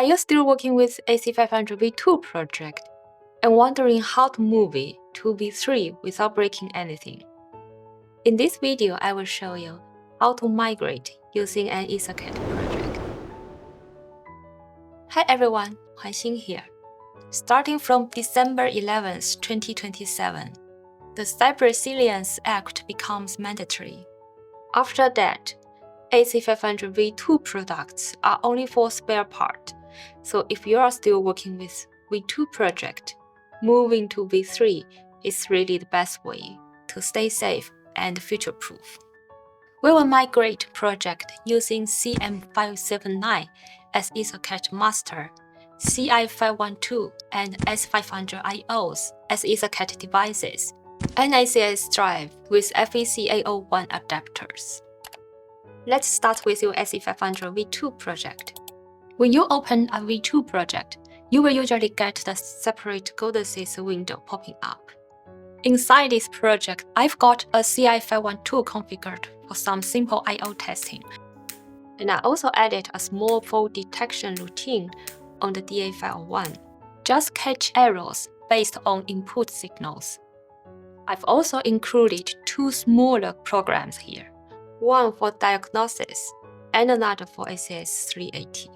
Are you still working with AC500 V2 project and wondering how to move it to V3 without breaking anything? In this video, I will show you how to migrate using an EtherCAT project. Hi everyone, Huanxing here. Starting from December 11, 2027, the Cyber Resilience Act becomes mandatory. After that, AC500 V2 products are only for spare part, so if you are still working with V2 project, moving to V3 is really the best way to stay safe and future-proof. We will migrate project using CM579 as EtherCAT master, CI512 and AC500 as EtherCAT devices, and ACS drive with FEC801 adapters. Let's start with your AC500 V2 project. When you open a V2 project, you will usually get the separate codices window popping up. Inside this project, I've got a CI512 configured for some simple I/O testing. And I also added a small fault detection routine on the DA501. Just catch errors based on input signals. I've also included two smaller programs here, one for diagnosis and another for ACS380.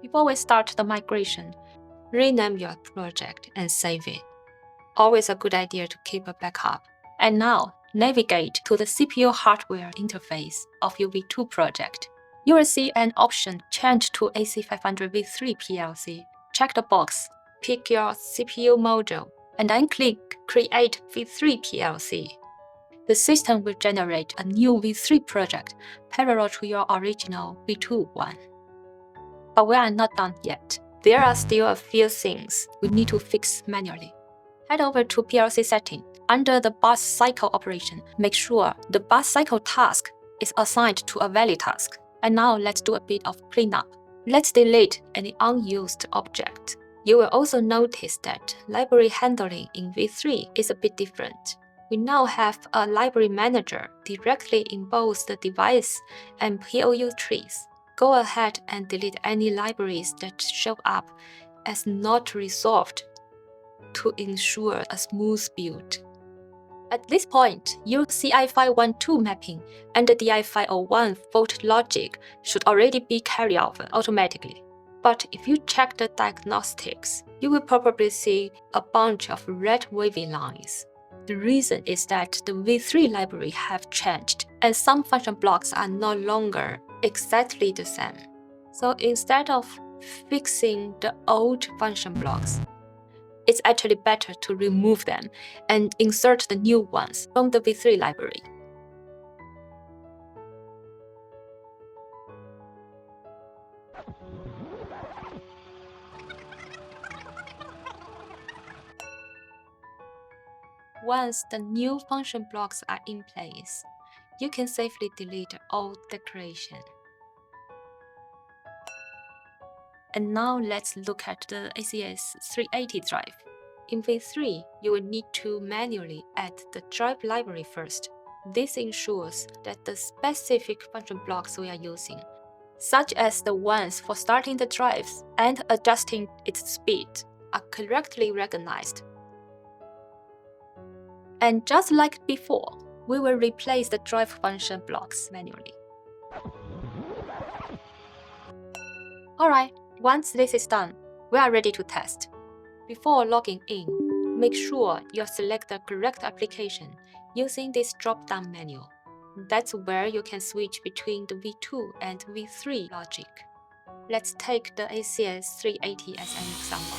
Before we start the migration, rename your project and save it. Always a good idea to keep a backup. And now, navigate to the CPU hardware interface of your V2 project. You will see an option Change to AC500 V3 PLC. Check the box, pick your CPU module, and then click Create V3 PLC. The system will generate a new V3 project parallel to your original V2 one. But we are not done yet. There are still a few things we need to fix manually. Head over to PLC setting. Under the bus cycle operation, make sure the bus cycle task is assigned to a valid task. And now let's do a bit of cleanup. Let's delete any unused object. You will also notice that library handling in V3 is a bit different. We now have a library manager directly in both the device and POU trees. Go ahead and delete any libraries that show up as not resolved to ensure a smooth build. At this point, your CI512 mapping and the DI501 fault logic should already be carried out automatically. But if you check the diagnostics, you will probably see a bunch of red wavy lines. The reason is that the V3 library have changed, and some function blocks are no longer exactly the same. So instead of fixing the old function blocks, it's actually better to remove them and insert the new ones from the V3 library. Once the new function blocks are in place, you can safely delete old declaration. And now let's look at the ACS380 drive. In V3, you will need to manually add the drive library first. This ensures that the specific function blocks we are using, such as the ones for starting the drives and adjusting its speed, are correctly recognized. And just like before, we will replace the drive function blocks manually. Alright, once this is done, we are ready to test. Before logging in, make sure you select the correct application using this drop-down menu. That's where you can switch between the V2 and V3 logic. Let's take the ACS380 as an example.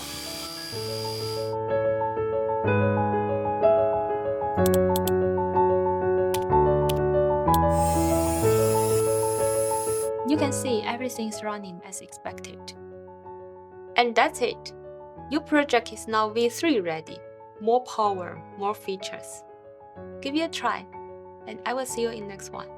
You can see everything is running as expected. And that's it. Your project is now V3 ready. More power, more features. Give it a try, and I will see you in the next one.